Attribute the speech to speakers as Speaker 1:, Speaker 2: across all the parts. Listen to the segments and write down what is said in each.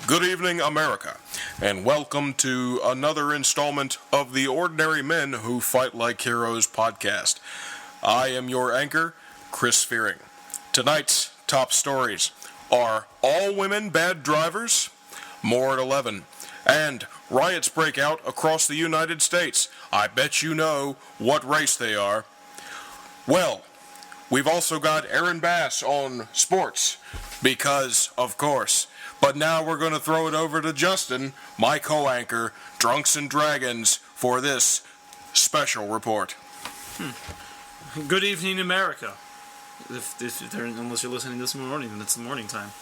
Speaker 1: Good evening, America, and welcome to another installment of the Ordinary Men Who Fight Like Heroes podcast. I am your anchor, Chris Fearing. Tonight's top stories are all women bad drivers, more at 11, and riots break out across the United States. I bet you know what race they are. Well, we've also got Aaron Bass on sports, because, of course. But now we're going to throw it over to Justin, my co-anchor, Drunks and Dragons, for this special report.
Speaker 2: Good evening, America. Unless you're listening this morning, then it's the morning time.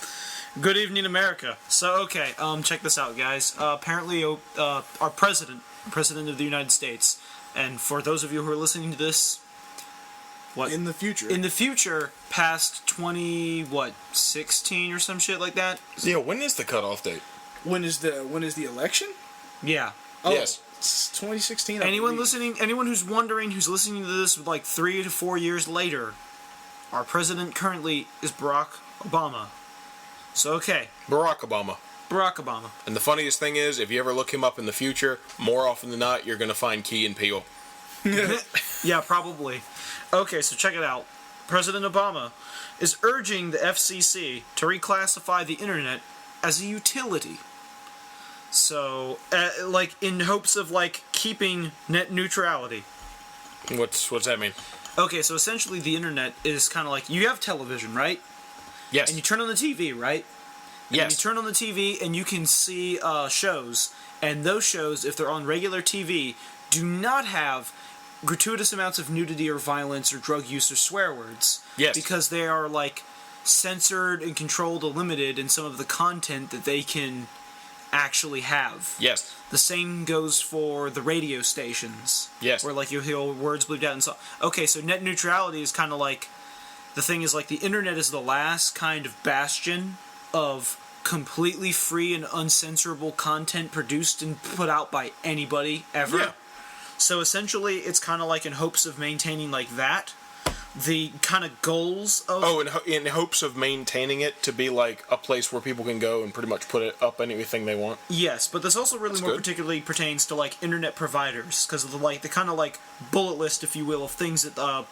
Speaker 2: Good evening, America. So, check this out, guys. Apparently, our president of the United States, and for those of you who are listening to this,
Speaker 3: In the future,
Speaker 2: past 16 or some shit like that.
Speaker 1: Yeah, when is the cutoff date?
Speaker 3: when is the election?
Speaker 2: Yeah.
Speaker 3: Oh,
Speaker 1: Yes.
Speaker 3: it's 2016.
Speaker 2: Anyone who's wondering, who's listening to this like 3 to 4 years later, our president currently is Barack Obama. So,
Speaker 1: Barack Obama.
Speaker 2: Barack Obama.
Speaker 1: And the funniest thing is, if you ever look him up in the future, more often than not, you're going to find Key and Peele.
Speaker 2: Yeah, probably. Okay, so check it out. President Obama is urging the FCC to reclassify the internet as a utility. So, in hopes of, keeping net neutrality.
Speaker 1: What's that mean?
Speaker 2: Okay, so essentially the internet is kind of like, you have television, right?
Speaker 1: Yes.
Speaker 2: And you turn on the TV, right? And
Speaker 1: Yes.
Speaker 2: you turn on the TV and you can see shows. And those shows, if they're on regular TV, do not have gratuitous amounts of nudity or violence or drug use or swear words.
Speaker 1: Yes.
Speaker 2: Because they are, censored and controlled or limited in some of the content that they can actually have.
Speaker 1: Yes.
Speaker 2: The same goes for the radio stations.
Speaker 1: Yes.
Speaker 2: Where, you hear words bleeped out and so. Okay, so net neutrality is kind of the thing is, the internet is the last kind of bastion of completely free and uncensorable content produced and put out by anybody ever.
Speaker 1: Yeah.
Speaker 2: So essentially, it's kind of in hopes of maintaining that. The kind of goals of...
Speaker 1: Oh, in hopes of maintaining it to be a place where people can go and pretty much put it up anything they want.
Speaker 2: Yes, but this also really particularly pertains to internet providers, because of the kind of bullet list, if you will, of things that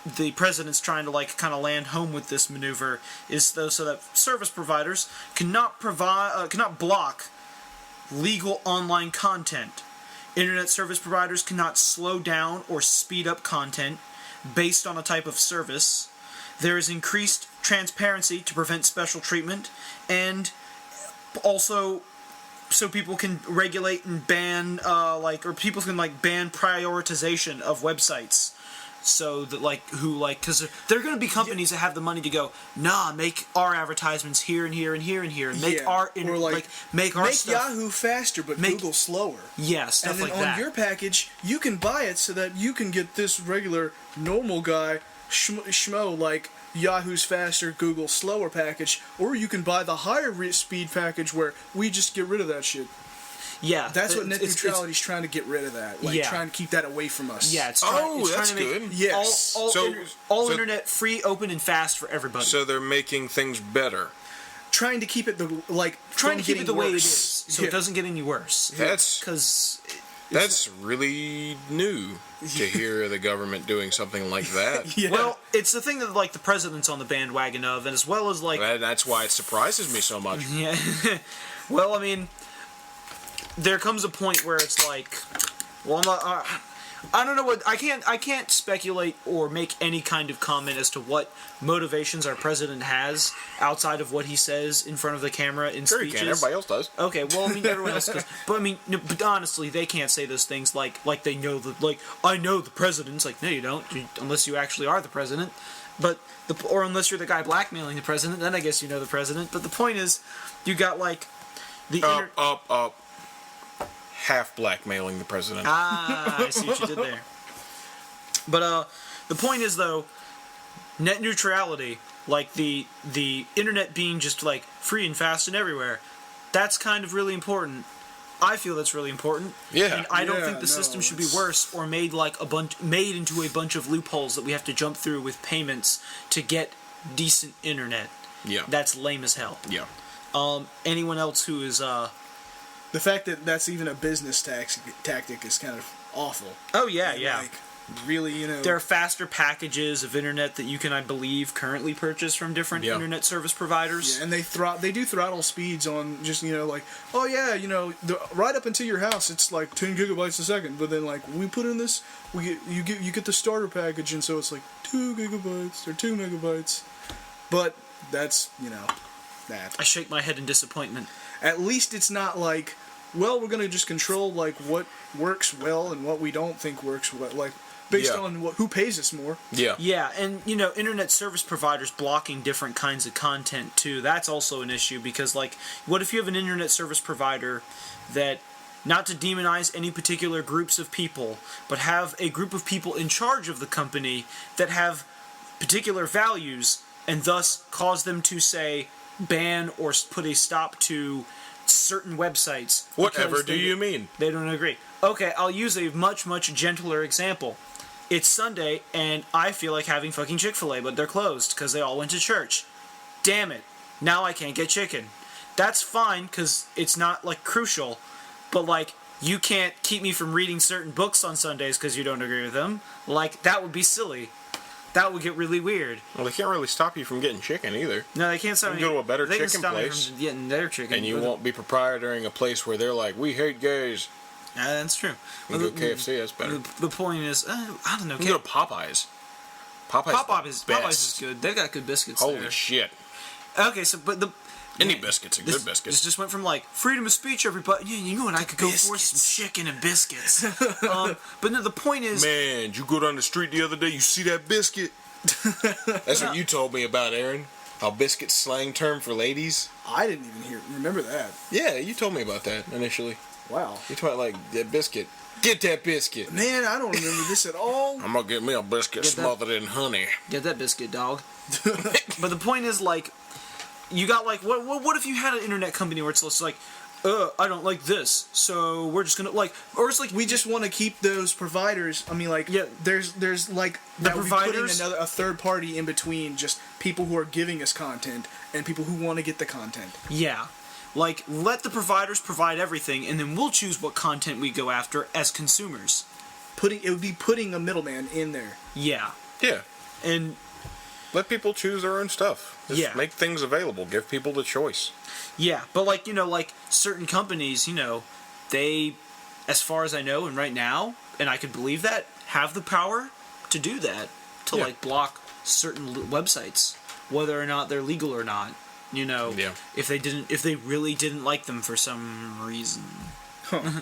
Speaker 2: the president's trying to kind of land home with this maneuver is so that service providers cannot block legal online content. Internet service providers cannot slow down or speed up content based on a type of service. There is increased transparency to prevent special treatment, and also so people can regulate and ban, or people can ban prioritization of websites. So that because there are going to be companies that have the money to go, make our advertisements here and here and here and here, and make our make stuff,
Speaker 3: Yahoo faster, but Google slower.
Speaker 2: Yeah, stuff
Speaker 3: and then
Speaker 2: like that.
Speaker 3: on your package, you can buy it so that you can get this regular normal guy schmo like Yahoo's faster, Google slower package, or you can buy the higher speed package where we just get rid of that shit.
Speaker 2: Yeah,
Speaker 3: that's what net neutrality is trying to get rid of that. Trying to keep that away from us.
Speaker 2: Yeah, it's
Speaker 1: that's
Speaker 2: trying to make
Speaker 1: good.
Speaker 3: Yes.
Speaker 2: All internet free, open, and fast for everybody.
Speaker 1: So they're making things better.
Speaker 3: Trying to keep it the way it is,
Speaker 2: so it doesn't get any worse.
Speaker 1: That's really new to hear the government doing something like that.
Speaker 3: Yeah.
Speaker 2: Well, it's the thing that the president's on the bandwagon of, and as well as
Speaker 1: that's why it surprises me so much.
Speaker 2: Yeah. Well, I mean, there comes a point where it's well, I'm not, I don't know what I can't speculate or make any kind of comment as to what motivations our president has outside of what he says in front of the camera in
Speaker 1: Sure,
Speaker 2: speeches.
Speaker 1: you can. Everybody else does.
Speaker 2: Okay, well, I mean, everyone else does. But but honestly, they can't say those things like they know I know the president's no, you don't, unless you actually are the president. But or unless you're the guy blackmailing the president, then I guess you know the president. But the point is, you got
Speaker 1: half blackmailing the president.
Speaker 2: I see what you did there. But the point is, though, net neutrality, the internet being just free and fast and everywhere, that's kind of really important. I feel that's really important.
Speaker 1: Yeah.
Speaker 2: And I don't think the system should be worse or made made into a bunch of loopholes that we have to jump through with payments to get decent internet.
Speaker 1: Yeah.
Speaker 2: That's lame as hell.
Speaker 1: Yeah.
Speaker 2: anyone else who is
Speaker 3: The fact that that's even a business tactic is kind of awful.
Speaker 2: oh yeah,
Speaker 3: And,
Speaker 2: yeah.
Speaker 3: Like, really,
Speaker 2: There are faster packages of internet that you can, I believe, currently purchase from different internet service providers.
Speaker 3: Yeah, and they do throttle speeds on just, like, oh yeah, right up until your house it's like 10 gigabytes a second, but then like we put in this, you get the starter package, and so it's like 2 gigabytes or 2 megabytes, but that's that.
Speaker 2: I shake my head in disappointment.
Speaker 3: At least it's not like, well, we're gonna just control like what works well and what we don't think works well, like based on who pays us more.
Speaker 1: Yeah.
Speaker 2: Yeah, and internet service providers blocking different kinds of content too. That's also an issue because, like, what if you have an internet service provider that, not to demonize any particular groups of people, but have a group of people in charge of the company that have particular values and thus cause them to, say, ban or put a stop to certain websites.
Speaker 1: Whatever do you mean?
Speaker 2: They don't agree. Okay, I'll use a much, much gentler example. It's Sunday, and I feel like having fucking Chick-fil-A, but they're closed because they all went to church. Damn it. Now I can't get chicken. That's fine, because it's not, like, crucial, but, like, you can't keep me from reading certain books on Sundays because you don't agree with them. Like, that would be silly. That would get really weird.
Speaker 1: Well, they can't really stop you from getting chicken either.
Speaker 2: No, they can't stop me.
Speaker 1: You can go to a better
Speaker 2: they can
Speaker 1: chicken
Speaker 2: stop
Speaker 1: place,
Speaker 2: me from getting their chicken.
Speaker 1: and you won't be proprietoring a place where they're like, we hate gays.
Speaker 2: Yeah, that's true.
Speaker 1: You can go to KFC, that's better.
Speaker 2: The point is, I don't know.
Speaker 1: You can go to Popeyes. Popeyes
Speaker 2: is good. They've got good biscuits
Speaker 1: Holy
Speaker 2: there.
Speaker 1: shit.
Speaker 2: Okay, so, but
Speaker 1: Any biscuits are good biscuits.
Speaker 2: This just went from, like, freedom of speech, everybody. You know what? I could go for some chicken and biscuits. But no, the point is...
Speaker 1: Man, did you go down the street the other day, you see that biscuit? That's what you told me about, Aaron. How biscuit's slang term for ladies.
Speaker 3: I didn't even remember that.
Speaker 1: Yeah, you told me about that initially.
Speaker 3: Wow.
Speaker 1: You told me, like, that biscuit. Get that biscuit.
Speaker 3: Man, I don't remember this at all.
Speaker 1: I'm gonna get me a biscuit smothered in honey.
Speaker 2: Get that biscuit, dog. But the point is, like, you got, like, what if you had an internet company where it's like, I don't like this, so we're just gonna, like, or it's like,
Speaker 3: we just want to keep those providers. I mean, like,
Speaker 2: yeah,
Speaker 3: there's like
Speaker 2: the
Speaker 3: that
Speaker 2: providers,
Speaker 3: we putting a third party in between, just people who are giving us content and people who want to get the content.
Speaker 2: Yeah, like, let the providers provide everything, and then we'll choose what content we go after as consumers.
Speaker 3: It would be putting a middleman in there.
Speaker 2: Yeah.
Speaker 1: Yeah.
Speaker 2: And
Speaker 1: let people choose their own stuff. Just make things available. Give people the choice.
Speaker 2: Yeah, but, like, like, certain companies, they, as far as I know, and right now, and I could believe that, have the power to do that, to, like, block certain websites, whether or not they're legal or not. If they really didn't like them for some reason.
Speaker 3: Huh.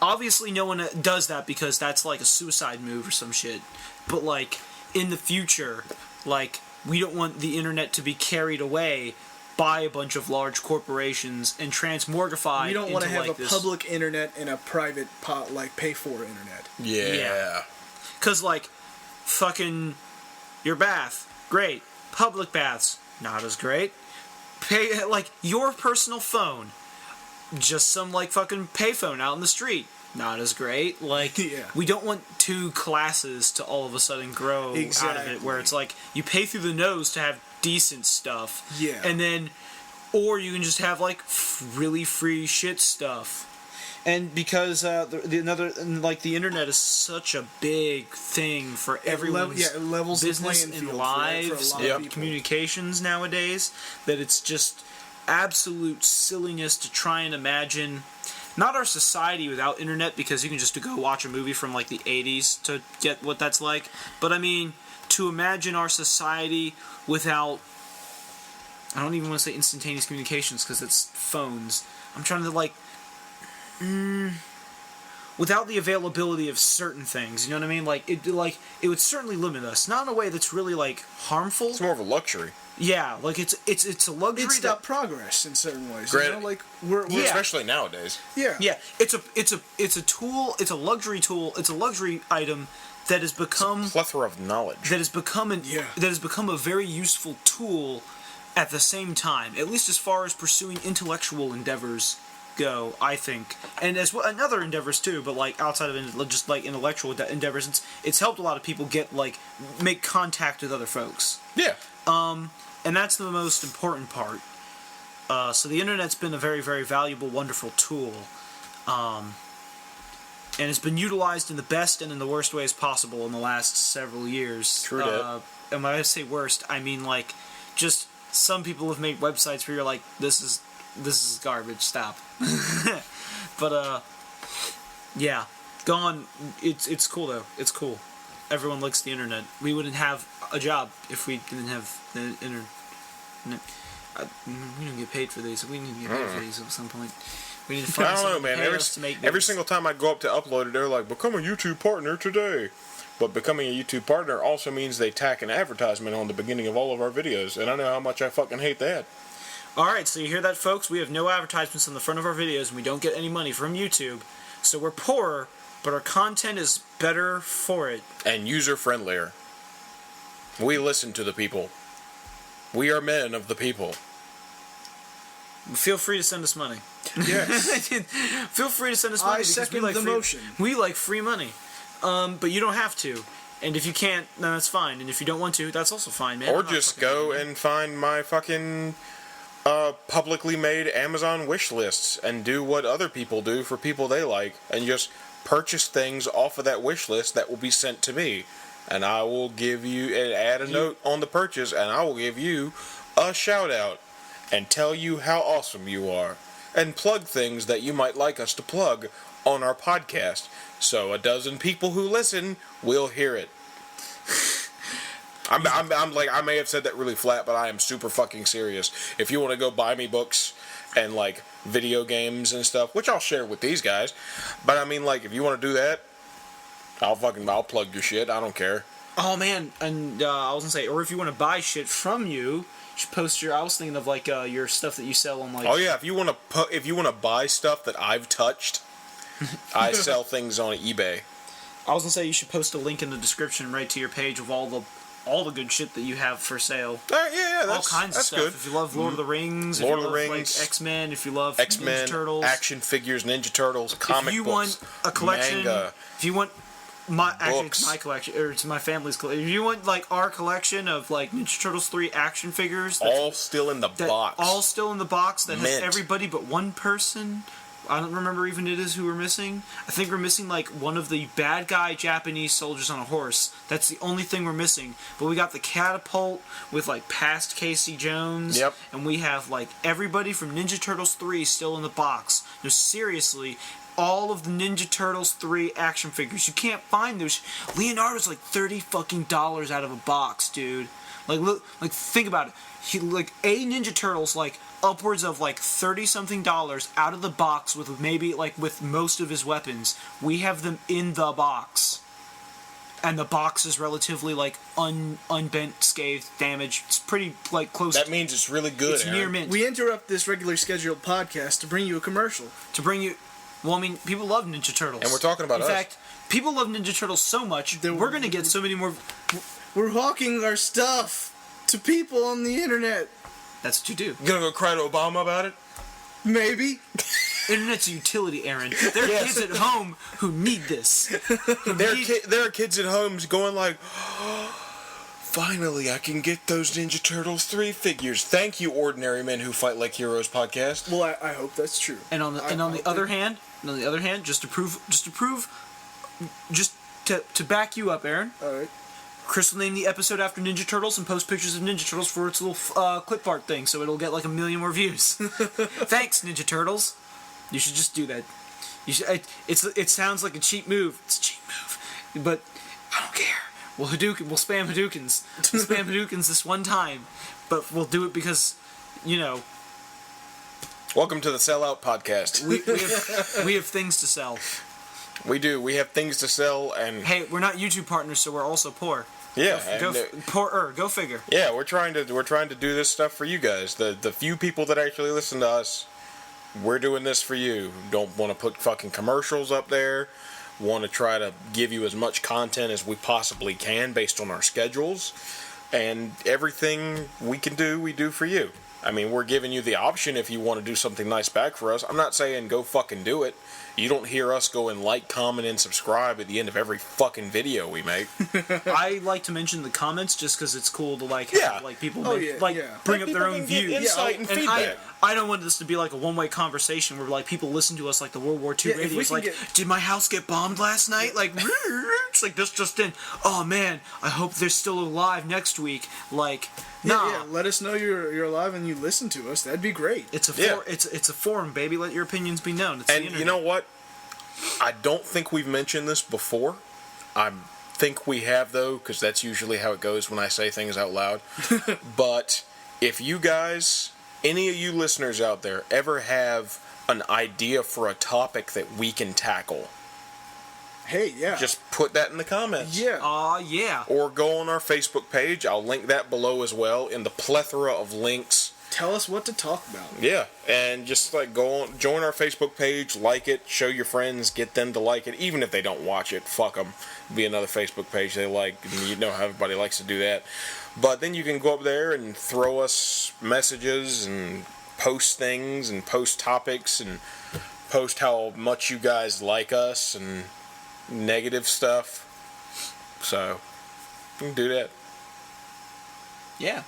Speaker 2: Obviously, no one does that because that's, like, a suicide move or some shit. But, like, in the future, like, we don't want the internet to be carried away by a bunch of large corporations and transmorgified.
Speaker 3: We don't want to have
Speaker 2: like
Speaker 3: a public internet and a private pay-for internet.
Speaker 1: Yeah.
Speaker 2: Because, like, fucking your bath, great. Public baths, not as great. Pay, like, your personal phone, just some, like, fucking payphone out in the street, not as great. Like, we don't want two classes to all of a sudden grow out of it, where it's like, you pay through the nose to have decent stuff.
Speaker 3: Yeah.
Speaker 2: And then, or you can just have, like, really free shit stuff. And because the internet is such a big thing for everyone's
Speaker 3: levels
Speaker 2: business
Speaker 3: the
Speaker 2: and lives and communications nowadays, that it's just absolute silliness to try and imagine not our society without internet, because you can just go watch a movie from, like, the 80s to get what that's like. But I mean, to imagine our society without, I don't even want to say instantaneous communications because it's phones. I'm trying to, like, without the availability of certain things, you know what I mean? Like, it would certainly limit us, not in a way that's really, like, harmful.
Speaker 1: It's more of a luxury.
Speaker 2: Yeah, like, it's a luxury.
Speaker 3: It's not progress in certain ways.
Speaker 1: Granted,
Speaker 3: like we're
Speaker 1: especially nowadays.
Speaker 3: Yeah.
Speaker 2: Yeah, it's a tool. It's a luxury tool. It's a luxury item that has become
Speaker 1: a plethora of knowledge.
Speaker 2: That has become a very useful tool at the same time, at least as far as pursuing intellectual endeavors go, I think, and as well, and other endeavors too, but, like, outside of just, like, intellectual endeavors, it's helped a lot of people make contact with other folks.
Speaker 1: Yeah.
Speaker 2: And that's the most important part. So the internet's been a very, very valuable, wonderful tool. And it's been utilized in the best and in the worst ways possible in the last several years.
Speaker 1: True that.
Speaker 2: And when I say worst, I mean like just some people have made websites where you're like, this is garbage, stop. But yeah, gone. It's cool though. It's cool. Everyone likes the internet. We wouldn't have a job if we didn't have the internet. We don't get paid for these. We need to get paid for these at some point. We need to find
Speaker 1: I don't know,
Speaker 2: someone to
Speaker 1: man.
Speaker 2: pay us to make
Speaker 1: Every
Speaker 2: these.
Speaker 1: single time I go up to upload it, they're like, become a YouTube partner today. But becoming a YouTube partner also means they tack an advertisement on the beginning of all of our videos, and I know how much I fucking hate that.
Speaker 2: Alright, so you hear that, folks? We have no advertisements on the front of our videos, and we don't get any money from YouTube. So we're poorer, but our content is better for it.
Speaker 1: And user-friendlier. We listen to the people. We are men of the people.
Speaker 2: Feel free to send us money.
Speaker 1: Yes.
Speaker 2: Feel free to send us money.
Speaker 3: I
Speaker 2: because
Speaker 3: second
Speaker 2: we like
Speaker 3: the
Speaker 2: free,
Speaker 3: motion.
Speaker 2: We like free money. But you don't have to. And if you can't, then that's fine. And if you don't want to, that's also fine, man.
Speaker 1: Or
Speaker 2: I'm not
Speaker 1: just
Speaker 2: fucking
Speaker 1: go
Speaker 2: mad.
Speaker 1: and find my fucking publicly made Amazon wish lists and do what other people do for people they like and just purchase things off of that wish list that will be sent to me. And I will give you, and add a note on the purchase, and I will give you a shout out and tell you how awesome you are. And plug things that you might like us to plug on our podcast. So a dozen people who listen will hear it. I'm like, I may have said that really flat, but I am super fucking serious. If you want to go buy me books and like video games and stuff, which I'll share with these guys, but I mean, like, if you want to do that, I'll plug your shit. I don't care.
Speaker 2: Oh, man. And I was going to say, or if you want to buy shit from you, you should post your... I was thinking of, like, your stuff that you sell on, like...
Speaker 1: Oh yeah, if you want to buy stuff that I've touched, I sell things on eBay.
Speaker 2: I was going to say you should post a link in the description right to your page of all the good shit that you have for sale.
Speaker 1: Yeah,
Speaker 2: All kinds of stuff.
Speaker 1: good.
Speaker 2: If you love Lord of the Rings,
Speaker 1: Lord
Speaker 2: if
Speaker 1: of
Speaker 2: you
Speaker 1: the
Speaker 2: love
Speaker 1: Rings,
Speaker 2: like X-Men, if you love
Speaker 1: X-Men,
Speaker 2: Ninja Turtles,
Speaker 1: action figures, Ninja Turtles, comic
Speaker 2: if you
Speaker 1: books,
Speaker 2: want a collection,
Speaker 1: manga,
Speaker 2: if you want
Speaker 1: books.
Speaker 2: it's my collection, or it's my family's collection. If you want like our collection of like Ninja Turtles 3 action figures,
Speaker 1: all still in the box.
Speaker 2: all still in the box that has
Speaker 1: Mint.
Speaker 2: everybody but one person. I don't remember even it is who we're missing. I think we're missing like one of the bad guy Japanese soldiers on a horse. That's the only thing we're missing. But we got the catapult with like past Casey Jones.
Speaker 1: Yep.
Speaker 2: And we have like everybody from Ninja Turtles 3 still in the box. No, seriously, all of the Ninja Turtles 3 action figures. You can't find those. Leonardo's like $30 fucking out of a box, dude. Like look, like think about it. Like a Ninja Turtles like upwards of like $30-something out of the box with maybe like with most of his weapons. We have them in the box, and the box is relatively like unbent, scathed, damaged. It's pretty like close.
Speaker 1: That means it's really good.
Speaker 2: It's
Speaker 1: Aaron.
Speaker 2: near mint.
Speaker 3: We interrupt this regularly scheduled podcast to bring you a commercial.
Speaker 2: To bring you, well, I mean, people love Ninja Turtles,
Speaker 1: And we're talking about
Speaker 2: in
Speaker 1: us.
Speaker 2: fact, people love Ninja Turtles so much that we're gonna get so many more.
Speaker 3: We're hawking our stuff to people on the internet.
Speaker 2: That's what you do.
Speaker 1: You gonna go cry to Obama about it?
Speaker 3: Maybe.
Speaker 2: Internet's a utility, Aaron. There are kids at home who need this.
Speaker 1: There are kids at home going like, finally, I can get those Ninja Turtles 3 figures. Thank you, Ordinary Men Who Fight Like Heroes podcast.
Speaker 3: Well, I hope that's true.
Speaker 2: And on the other hand, just to back you up, Aaron.
Speaker 3: All right.
Speaker 2: Chris will name the episode after Ninja Turtles and post pictures of Ninja Turtles for its little clip art thing, so it'll get like 1 million more views. Thanks, Ninja Turtles. You should just do that. You should. It sounds like a cheap move. It's a cheap move, but I don't care. We'll spam Hadoukens. We'll spam Hadoukens this one time, but we'll do it because, you know,
Speaker 1: Welcome to the Sellout podcast.
Speaker 2: we have things to sell.
Speaker 1: We do. We have things to sell, and
Speaker 2: Hey, we're not YouTube partners, so we're also poor.
Speaker 1: yeah,
Speaker 2: Go figure.
Speaker 1: yeah, we're trying to do this stuff for you guys. The few people that actually listen to us, we're doing this for you. Don't want to put fucking commercials up there. Want to try to give you as much content as we possibly can based on our schedules, and everything we can do, we do for you. I mean, we're giving you the option if you want to do something nice back for us. I'm not saying go fucking do it. You don't hear us go and like, comment, and subscribe at the end of every fucking video we make.
Speaker 2: I like to mention the comments just because it's cool to like
Speaker 1: Yeah.
Speaker 2: have like people
Speaker 3: Oh,
Speaker 2: make,
Speaker 3: yeah,
Speaker 2: like
Speaker 3: yeah.
Speaker 2: bring
Speaker 1: Let
Speaker 2: up their
Speaker 1: people
Speaker 2: own
Speaker 1: get
Speaker 2: views.
Speaker 1: insight and feedback.
Speaker 2: I don't want this to be like a one-way conversation where like people listen to us like the World War II
Speaker 3: Yeah, if we
Speaker 2: radios.
Speaker 3: can
Speaker 2: Like,
Speaker 3: get-
Speaker 2: did my house get bombed last night? Like, it's like this just in. Oh man, I hope they're still alive next week. Like, nah.
Speaker 3: Yeah, let us know you're alive and you listen to us. That'd be great.
Speaker 2: It's a
Speaker 1: Yeah.
Speaker 2: it's a forum, baby. Let your opinions be known. It's the
Speaker 1: And
Speaker 2: internet.
Speaker 1: you know what? I don't think we've mentioned this before. I think we have, though, because that's usually how it goes when I say things out loud. But if you guys, any of you listeners out there, ever have an idea for a topic that we can tackle,
Speaker 3: Hey, yeah.
Speaker 1: just put that in the comments.
Speaker 3: yeah.
Speaker 2: Yeah.
Speaker 1: Or go on our Facebook page. I'll link that below as well in the plethora of links.
Speaker 3: Tell us what to talk about.
Speaker 1: Yeah, and just like go on, join our Facebook page, like it, show your friends, get them to like it, even if they don't watch it. Fuck them. Be another Facebook page they like. And you know how everybody likes to do that. But then you can go up there and throw us messages and post things and post topics and post how much you guys like us and negative stuff. So you can do that.
Speaker 2: Yeah.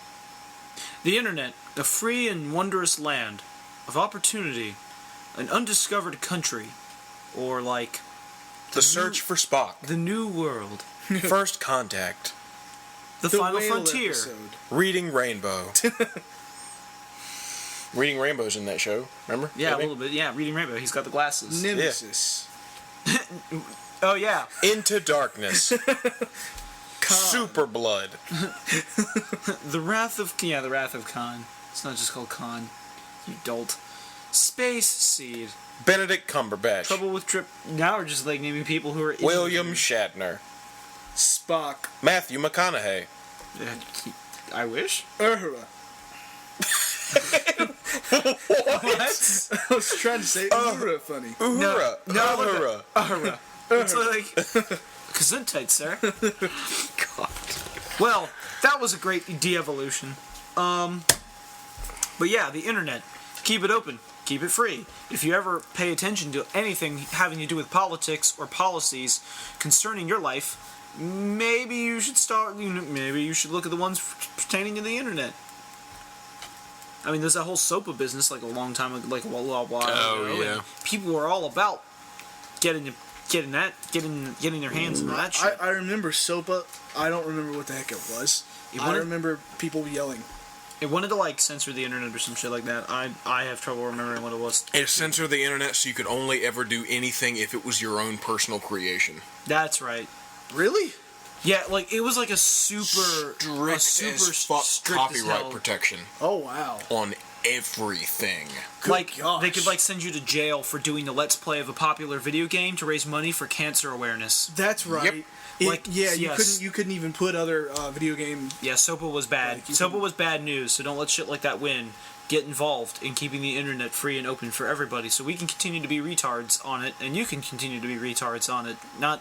Speaker 2: The internet, a free and wondrous land of opportunity, an undiscovered country, or like
Speaker 1: The search for Spock.
Speaker 2: the new world,
Speaker 1: First contact.
Speaker 2: the final
Speaker 3: whale
Speaker 2: frontier.
Speaker 3: episode.
Speaker 1: Reading Rainbow. Reading Rainbow's in that show, remember?
Speaker 2: Yeah, a
Speaker 1: Maybe?
Speaker 2: little bit. Yeah, Reading Rainbow. He's got the glasses.
Speaker 3: Nemesis.
Speaker 2: Oh yeah.
Speaker 1: Into Darkness. Super Blood.
Speaker 2: The Wrath of Khan. It's not just called Khan. You dolt. Space Seed.
Speaker 1: Benedict Cumberbatch.
Speaker 2: Trouble with Trip. Now we're just like naming people who are
Speaker 1: William Shatner.
Speaker 3: Spock.
Speaker 1: Matthew McConaughey.
Speaker 2: I wish.
Speaker 3: Uhura.
Speaker 2: What?
Speaker 3: I was trying to say Uhura funny.
Speaker 1: Uhura.
Speaker 2: No,
Speaker 1: Uhura.
Speaker 2: It's like Gesundheit, sir.
Speaker 1: God.
Speaker 2: Well, that was a great de-evolution. But yeah, the internet. Keep it open. Keep it free. If you ever pay attention to anything having to do with politics or policies concerning your life, maybe you should maybe you should look at the ones pertaining to the internet. I mean, there's that whole SOPA business like a long time ago, like a while
Speaker 1: Oh,
Speaker 2: ago.
Speaker 1: yeah.
Speaker 2: And people were all about getting their hands on that shit.
Speaker 3: I remember SOPA. I don't remember what the heck it was. I remember people yelling.
Speaker 2: It wanted to like censor the internet or some shit like that. I have trouble remembering what it was.
Speaker 1: It censored the internet so you could only ever do anything if it was your own personal creation.
Speaker 2: That's right.
Speaker 3: Really?
Speaker 2: Yeah, like it was like a super strict
Speaker 1: copyright
Speaker 2: as hell.
Speaker 1: protection
Speaker 3: Oh, wow.
Speaker 1: on everything.
Speaker 2: Like
Speaker 3: gosh.
Speaker 2: they could like send you to jail for doing the let's play of a popular video game to raise money for cancer awareness.
Speaker 3: That's right.
Speaker 1: Yep.
Speaker 3: You couldn't even put other video game.
Speaker 2: Yeah, SOPA was bad.
Speaker 3: Like, you
Speaker 2: SOPA
Speaker 3: can-
Speaker 2: was bad news, so don't let shit like that win. Get involved in keeping the internet free and open for everybody so we can continue to be retards on it and you can continue to be retards on it. Not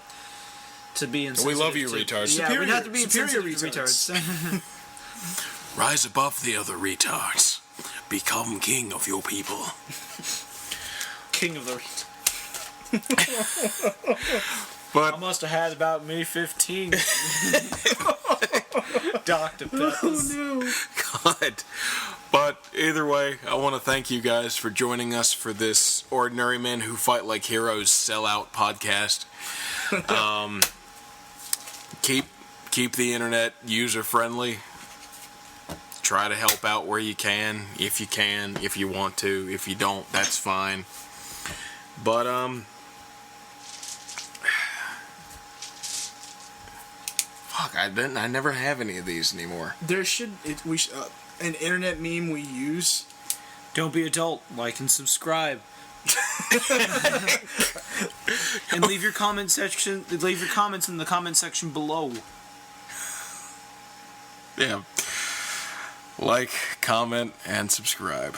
Speaker 2: to be insensitive.
Speaker 1: We love you,
Speaker 2: to,
Speaker 1: retards.
Speaker 2: Yeah, we have to be
Speaker 3: Superior
Speaker 2: insensitive to retards.
Speaker 1: Rise above the other retards. Become king of your people.
Speaker 2: King of the
Speaker 1: But
Speaker 2: I must have had about May 15. Dr. Peppers.
Speaker 3: no.
Speaker 1: God. But either way, I want to thank you guys for joining us for this Ordinary Men Who Fight Like Heroes sellout podcast. Keep the internet user friendly. Try to help out where you can, if you want to. If you don't, that's fine. But fuck, I never have any of these anymore.
Speaker 3: There should an internet meme we use.
Speaker 2: Don't be adult. Like and subscribe. And leave your comment section. Leave your comments in the comment section below.
Speaker 1: Yeah. Like, comment, and subscribe.